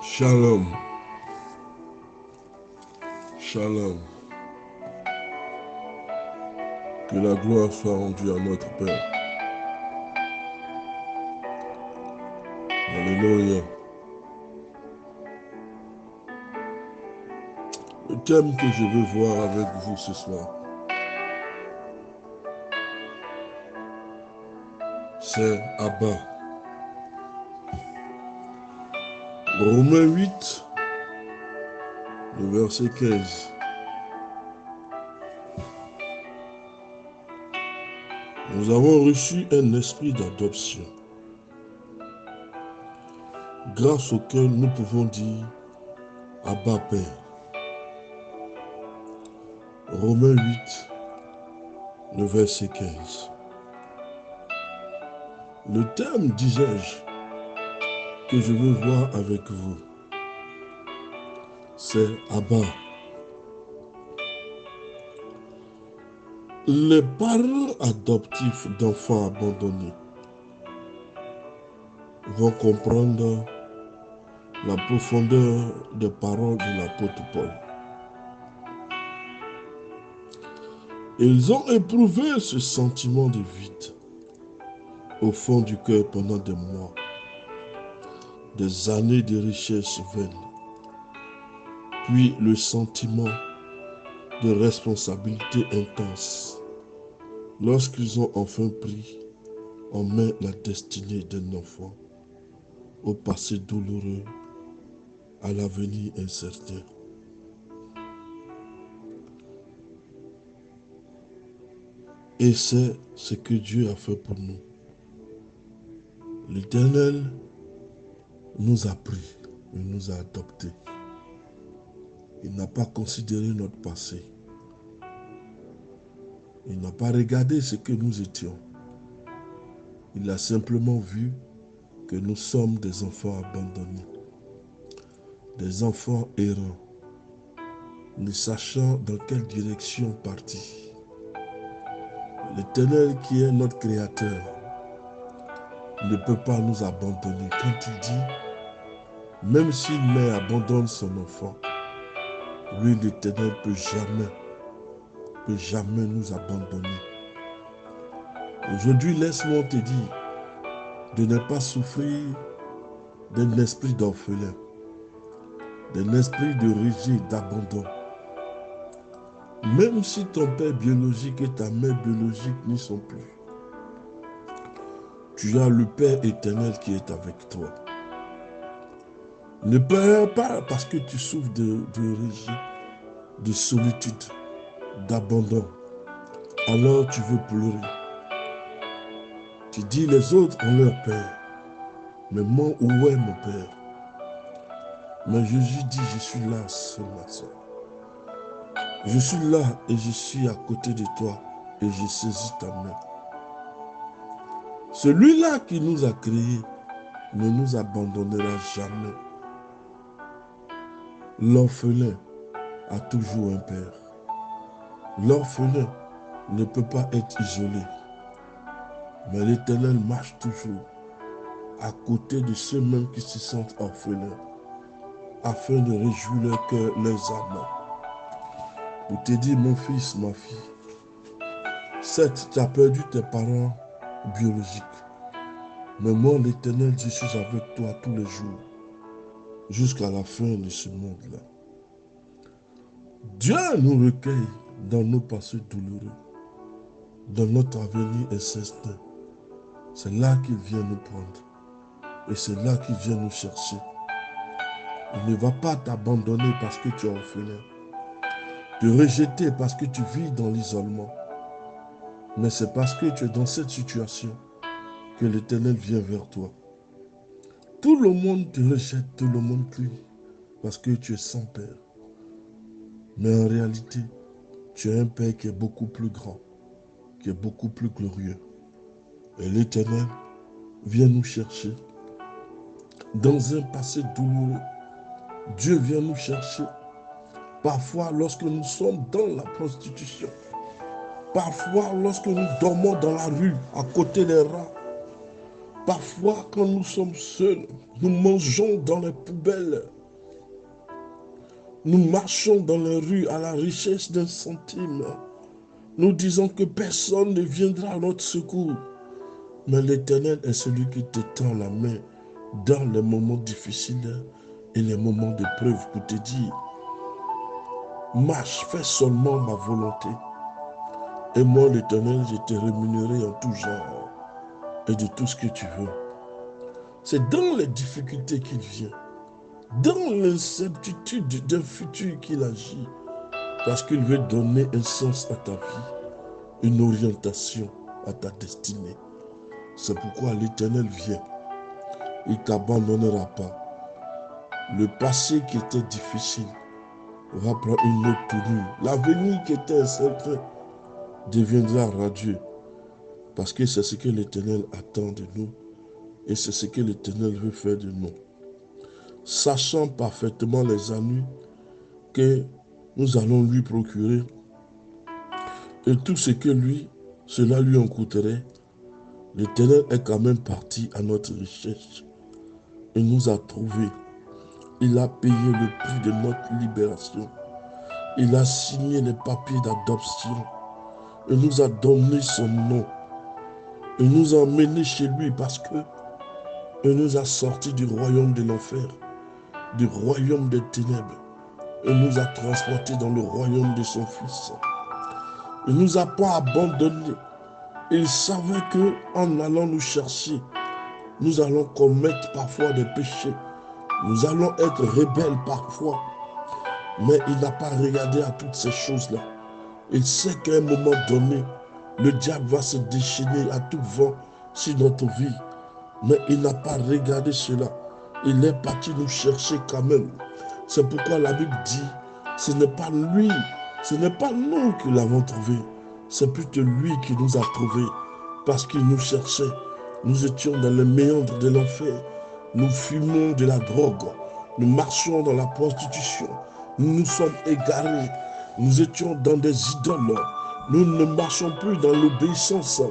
Shalom, shalom. Que la gloire soit rendue à notre Père. Alléluia. Le thème que je veux voir avec vous ce soir, c'est Abba. Romains 8, le verset 15. Nous avons reçu un esprit d'adoption, grâce auquel nous pouvons dire Abba Père. Romains 8, le verset 15. Le thème, disais-je, que je veux voir avec vous, c'est Abba. Les parents adoptifs d'enfants abandonnés vont comprendre la profondeur des paroles de l'apôtre Paul. Ils ont éprouvé ce sentiment de vide au fond du cœur pendant des mois, des années de richesse vaine, puis le sentiment de responsabilité intense lorsqu'ils ont enfin pris en main la destinée d'un enfant au passé douloureux, à l'avenir incertain. Et c'est ce que Dieu a fait pour nous. L'Éternel nous a pris, il nous a adoptés. Il n'a pas considéré notre passé. Il n'a pas regardé ce que nous étions. Il a simplement vu que nous sommes des enfants abandonnés, des enfants errants, ne sachant dans quelle direction partir. L'Éternel qui est notre Créateur ne peut pas nous abandonner. Quand il dit, même si une mère abandonne son enfant, lui, l'Éternel peut jamais nous abandonner. Aujourd'hui, laisse-moi te dire de ne pas souffrir d'un esprit d'orphelin, d'un esprit de rejet, d'abandon. Même si ton père biologique et ta mère biologique n'y sont plus, tu as le Père éternel qui est avec toi. Ne pleure pas parce que tu souffres de rejet, de solitude, d'abandon. Alors tu veux pleurer. Tu dis les autres ont leur père. Mais moi, où est mon père? Mais Jésus dit, je suis là, seul ma soeur. Je suis là et je suis à côté de toi et je saisis ta main. Celui-là qui nous a créés ne nous abandonnera jamais. L'orphelin a toujours un père. L'orphelin ne peut pas être isolé. Mais l'Éternel marche toujours à côté de ceux-mêmes qui se sentent orphelins, afin de réjouir leur cœur, leurs âmes. Pour te dire, mon fils, ma fille, certes, tu as perdu tes parents biologiques, mais moi, l'Éternel, je suis avec toi tous les jours, jusqu'à la fin de ce monde-là. Dieu nous recueille dans nos passés douloureux, dans notre avenir incertain. C'est là qu'il vient nous prendre. Et c'est là qu'il vient nous chercher. Il ne va pas t'abandonner parce que tu es orphelin, te rejeter parce que tu vis dans l'isolement. Mais c'est parce que tu es dans cette situation que l'Éternel vient vers toi. Tout le monde te rejette, tout le monde crie parce que tu es sans père. Mais en réalité, tu as un Père qui est beaucoup plus grand, qui est beaucoup plus glorieux. Et l'Éternel vient nous chercher. Dans un passé douloureux, Dieu vient nous chercher. Parfois, lorsque nous sommes dans la prostitution, parfois, lorsque nous dormons dans la rue, à côté des rats, parfois, quand nous sommes seuls, nous mangeons dans les poubelles, Nous marchons dans les rues à la richesse d'un centime. Nous disons que personne ne viendra à notre secours. Mais l'Éternel est celui qui te tend la main dans les moments difficiles et les moments d'épreuve pour te dire, marche, fais seulement ma volonté. Et moi, l'Éternel, je te rémunérerai en tout genre et de tout ce que tu veux. C'est dans les difficultés qu'il vient, dans l'incertitude d'un futur qu'il agit, parce qu'il veut donner un sens à ta vie, une orientation à ta destinée. C'est pourquoi l'Éternel vient. Il ne t'abandonnera pas. Le passé qui était difficile va prendre une autre tournure. L'avenir qui était incertain deviendra radieux. Parce que c'est ce que l'Éternel attend de nous. Et c'est ce que l'Éternel veut faire de nous. Sachant parfaitement les ennuis que nous allons lui procurer et tout ce que cela lui en coûterait, l'Éternel est quand même parti à notre recherche. Il nous a trouvés. Il a payé le prix de notre libération. Il a signé les papiers d'adoption. Il nous a donné son nom. Il nous a emmenés chez lui parce que il nous a sortis du royaume de l'enfer, du royaume des ténèbres. Il nous a transportés dans le royaume de son Fils. Il ne nous a pas abandonnés. Il savait que en allant nous chercher, nous allons commettre parfois des péchés. Nous allons être rebelles parfois. Mais il n'a pas regardé à toutes ces choses-là. Il sait qu'à un moment donné, le diable va se déchaîner à tout vent sur notre vie. Mais il n'a pas regardé cela. Il est parti nous chercher quand même. C'est pourquoi la Bible dit, ce n'est pas lui, ce n'est pas nous qui l'avons trouvé. C'est plutôt lui qui nous a trouvés parce qu'il nous cherchait. Nous étions dans les méandres de l'enfer. Nous fumons de la drogue. Nous marchions dans la prostitution. Nous nous sommes égarés. Nous étions dans des idoles. Nous ne marchons plus dans l'obéissance.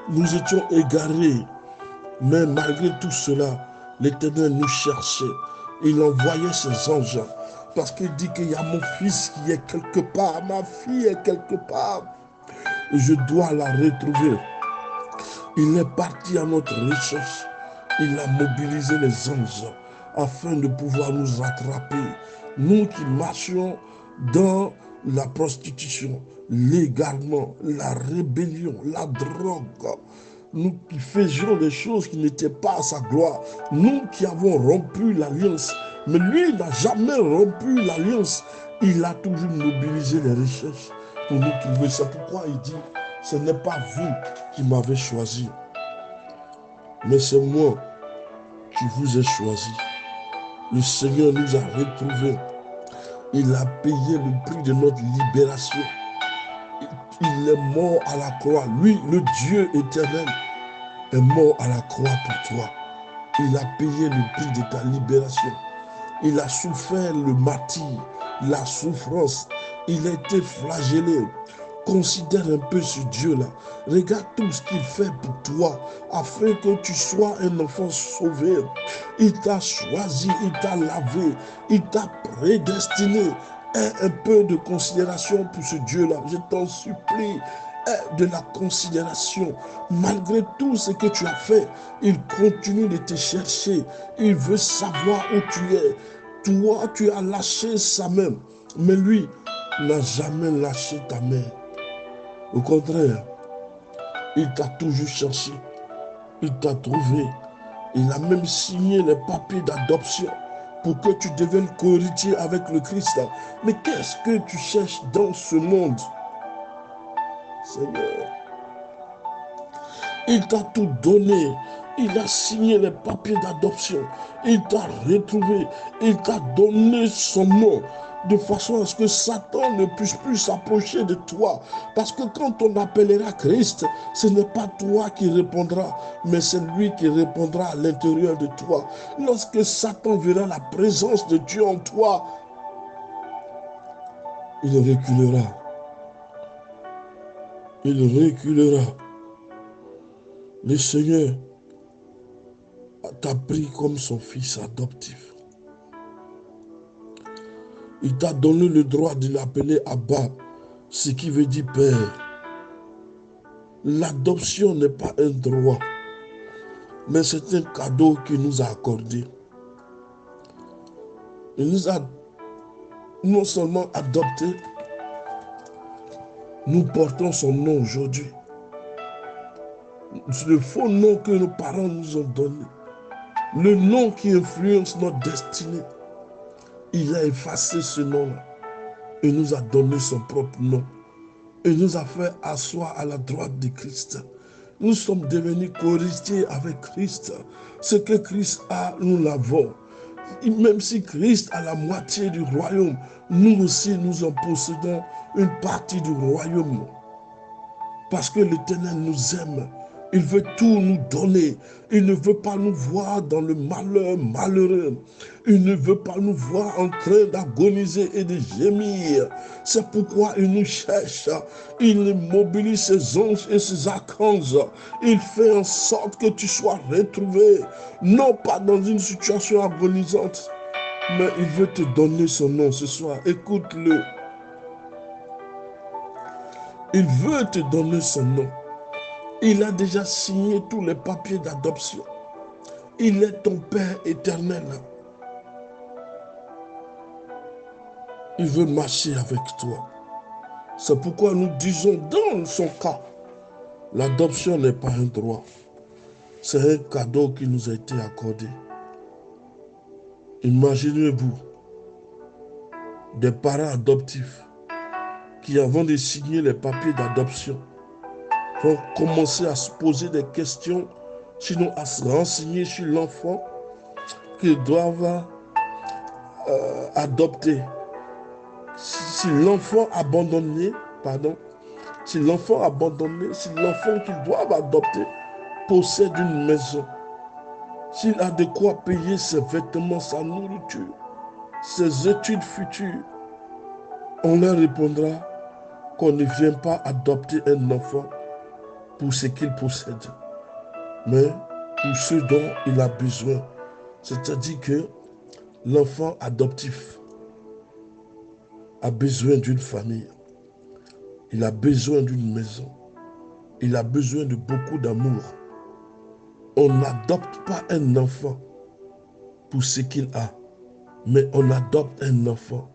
Nous étions égarés. Mais malgré tout cela, l'Éternel nous cherchait. Il envoyait ses anges. Parce qu'il dit qu'il y a mon fils qui est quelque part, ma fille est quelque part. Et je dois la retrouver. Il est parti à notre recherche. Il a mobilisé les anges afin de pouvoir nous rattraper. Nous qui marchions dans la prostitution, l'égarement, la rébellion, la drogue. Nous qui faisions des choses qui n'étaient pas à sa gloire. Nous qui avons rompu l'alliance. Mais lui n'a jamais rompu l'alliance. Il a toujours mobilisé les recherches pour nous trouver. C'est pourquoi il dit, ce n'est pas vous qui m'avez choisi, mais c'est moi qui vous ai choisi. Le Seigneur nous a retrouvés. Il a payé le prix de notre libération. Il est mort à la croix. Lui, le Dieu éternel, est mort à la croix pour toi. Il a payé le prix de ta libération. Il a souffert le martyre, la souffrance. Il a été flagellé. Considère un peu ce Dieu-là. Regarde tout ce qu'il fait pour toi, afin que tu sois un enfant sauvé. Il t'a choisi, il t'a lavé, il t'a prédestiné. Aie un peu de considération pour ce Dieu-là. Je t'en supplie. Aie de la considération. Malgré tout ce que tu as fait, il continue de te chercher. Il veut savoir où tu es. Toi, tu as lâché sa main. Mais lui n'a jamais lâché ta main. Au contraire, il t'a toujours cherché. Il t'a trouvé. Il a même signé les papiers d'adoption pour que tu deviennes cohéritier avec le Christ. Mais qu'est-ce que tu cherches dans ce monde, Seigneur? Il t'a tout donné. Il a signé les papiers d'adoption. Il t'a retrouvé. Il t'a donné son nom de façon à ce que Satan ne puisse plus s'approcher de toi. Parce que quand on appellera Christ, ce n'est pas toi qui répondras, mais c'est lui qui répondra à l'intérieur de toi. Lorsque Satan verra la présence de Dieu en toi, il reculera. Il reculera. Le Seigneur t'a pris comme son fils adoptif. Il t'a donné le droit de l'appeler Abba, ce qui veut dire Père. L'adoption n'est pas un droit, mais c'est un cadeau qu'il nous a accordé. Il nous a non seulement adoptés, nous portons son nom aujourd'hui. Le faux nom que nos parents nous ont donné, le nom qui influence notre destinée, il a effacé ce nom-là et nous a donné son propre nom. Et nous a fait asseoir à la droite de Christ. Nous sommes devenus co-héritiers avec Christ. Ce que Christ a, nous l'avons. Même si Christ a la moitié du royaume, nous aussi nous en possédons une partie du royaume. Parce que l'Éternel nous aime. Il veut tout nous donner. Il ne veut pas nous voir dans le malheur malheureux. Il ne veut pas nous voir en train d'agoniser et de gémir. C'est pourquoi il nous cherche. Il mobilise ses anges et ses archanges. Il fait en sorte que tu sois retrouvé. Non pas dans une situation agonisante, mais il veut te donner son nom ce soir. Écoute-le. Il veut te donner son nom. Il a déjà signé tous les papiers d'adoption. Il est ton Père éternel. Il veut marcher avec toi. C'est pourquoi nous disons dans son cas, l'adoption n'est pas un droit. C'est un cadeau qui nous a été accordé. Imaginez-vous des parents adoptifs qui, avant de signer les papiers d'adoption, vont commencer à se poser des questions, sinon à se renseigner sur l'enfant qu'ils doivent adopter. Si l'enfant abandonné, si l'enfant abandonné, si l'enfant qu'ils doivent adopter possède une maison, s'il a de quoi payer ses vêtements, sa nourriture, ses études futures, on leur répondra qu'on ne vient pas adopter un enfant pour ce qu'il possède, mais pour ce dont il a besoin. C'est-à-dire que l'enfant adoptif a besoin d'une famille, il a besoin d'une maison, il a besoin de beaucoup d'amour. On n'adopte pas un enfant pour ce qu'il a, mais on adopte un enfant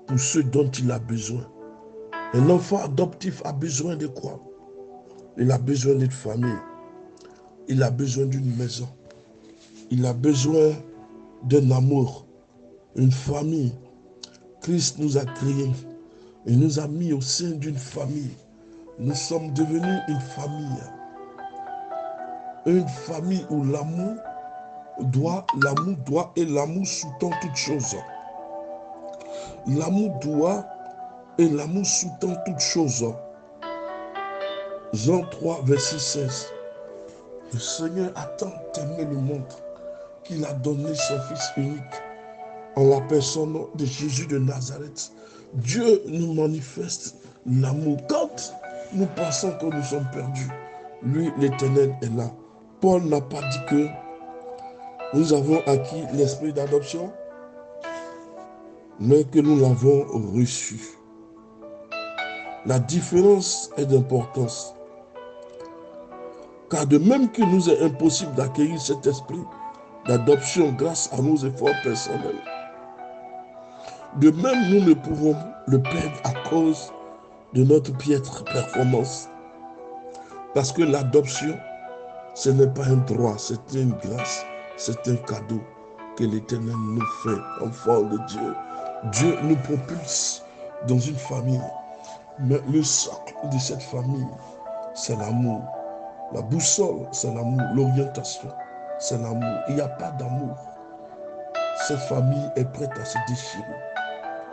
pour ce dont il a besoin. Un enfant adoptif a besoin de quoi? Il a besoin d'une famille, il a besoin d'une maison, il a besoin d'un amour, une famille. Christ nous a créés et nous a mis au sein d'une famille. Nous sommes devenus une famille. Une famille où l'amour doit et l'amour sous-tend toute chose. L'amour doit et l'amour sous-tend toute chose. Jean 3, verset 16. Le Seigneur a tant aimé le monde qu'il a donné son Fils unique en la personne de Jésus de Nazareth. Dieu nous manifeste l'amour. Quand nous pensons que nous sommes perdus, lui, l'Éternel, est là. Paul n'a pas dit que nous avons acquis l'esprit d'adoption, mais que nous l'avons reçu. La différence est d'importance. Car de même qu'il nous est impossible d'acquérir cet esprit d'adoption grâce à nos efforts personnels, de même nous ne pouvons le perdre à cause de notre piètre performance. Parce que l'adoption, ce n'est pas un droit, c'est une grâce, c'est un cadeau que l'Éternel nous fait, enfants de Dieu. Dieu nous propulse dans une famille, mais le socle de cette famille, c'est l'amour. La boussole, c'est l'amour. L'orientation, c'est l'amour. Il n'y a pas d'amour. Cette famille est prête à se déchirer,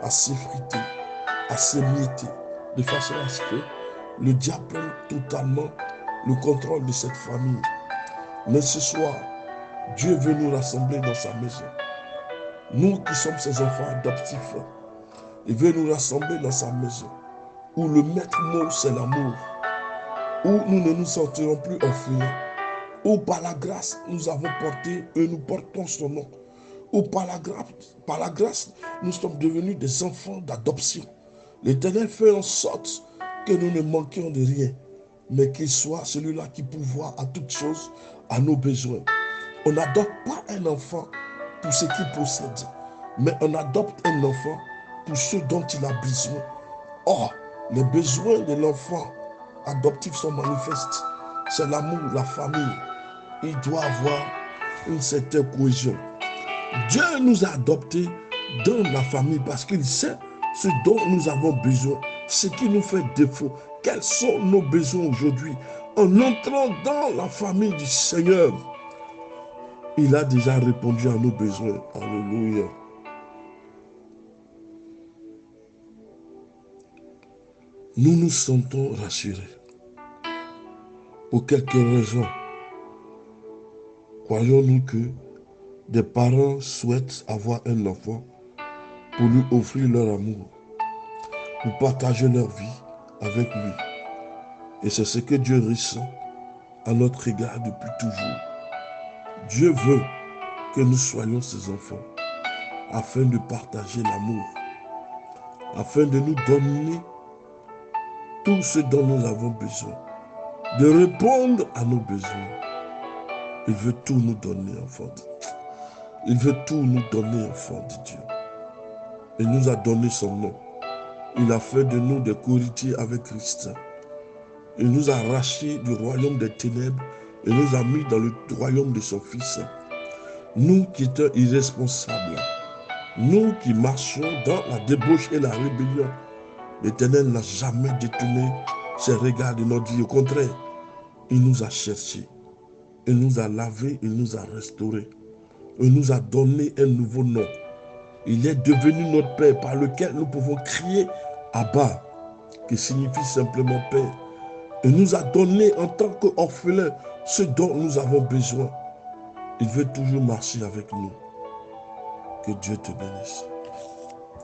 à s'effriter, à s'émietter, de façon à ce que le diable prenne totalement le contrôle de cette famille. Mais ce soir, Dieu veut nous rassembler dans sa maison. Nous qui sommes ses enfants adoptifs, il veut nous rassembler dans sa maison, où le maître mot, c'est l'amour, où nous ne nous sentirons plus orphelins, où par la grâce nous avons porté et nous portons son nom, ou par la grâce, nous sommes devenus des enfants d'adoption. L'Éternel fait en sorte que nous ne manquions de rien, mais qu'il soit celui-là qui pourvoit à toutes choses, à nos besoins. On n'adopte pas un enfant pour ce qu'il possède, mais on adopte un enfant pour ce dont il a besoin. Or, les besoins de l'enfant adoptif sont manifestes. C'est l'amour, la famille. Il doit avoir une certaine cohésion. Dieu nous a adoptés dans la famille parce qu'il sait ce dont nous avons besoin, ce qui nous fait défaut. Quels sont nos besoins aujourd'hui? En entrant dans la famille du Seigneur, il a déjà répondu à nos besoins. Alléluia. Nous nous sentons rassurés. Pour quelques raisons, croyons-nous que des parents souhaitent avoir un enfant pour lui offrir leur amour, pour partager leur vie avec lui. Et c'est ce que Dieu ressent à notre égard depuis toujours. Dieu veut que nous soyons ses enfants afin de partager l'amour, afin de nous donner tout ce dont nous avons besoin, de répondre à nos besoins. Il veut tout nous donner, enfant. Il veut tout nous donner, enfant de Dieu. Il nous a donné son nom. Il a fait de nous des co-héritiers avec Christ. Il nous a arrachés du royaume des ténèbres et nous a mis dans le royaume de son Fils. Nous qui étions irresponsables, nous qui marchions dans la débauche et la rébellion, l'Éternel n'a jamais détourné ses regards de notre vie. Au contraire, il nous a cherchés, il nous a lavés, il nous a restaurés, il nous a donné un nouveau nom. Il est devenu notre Père par lequel nous pouvons crier Abba, qui signifie simplement Père. Il nous a donné en tant qu'orphelins ce dont nous avons besoin. Il veut toujours marcher avec nous. Que Dieu te bénisse.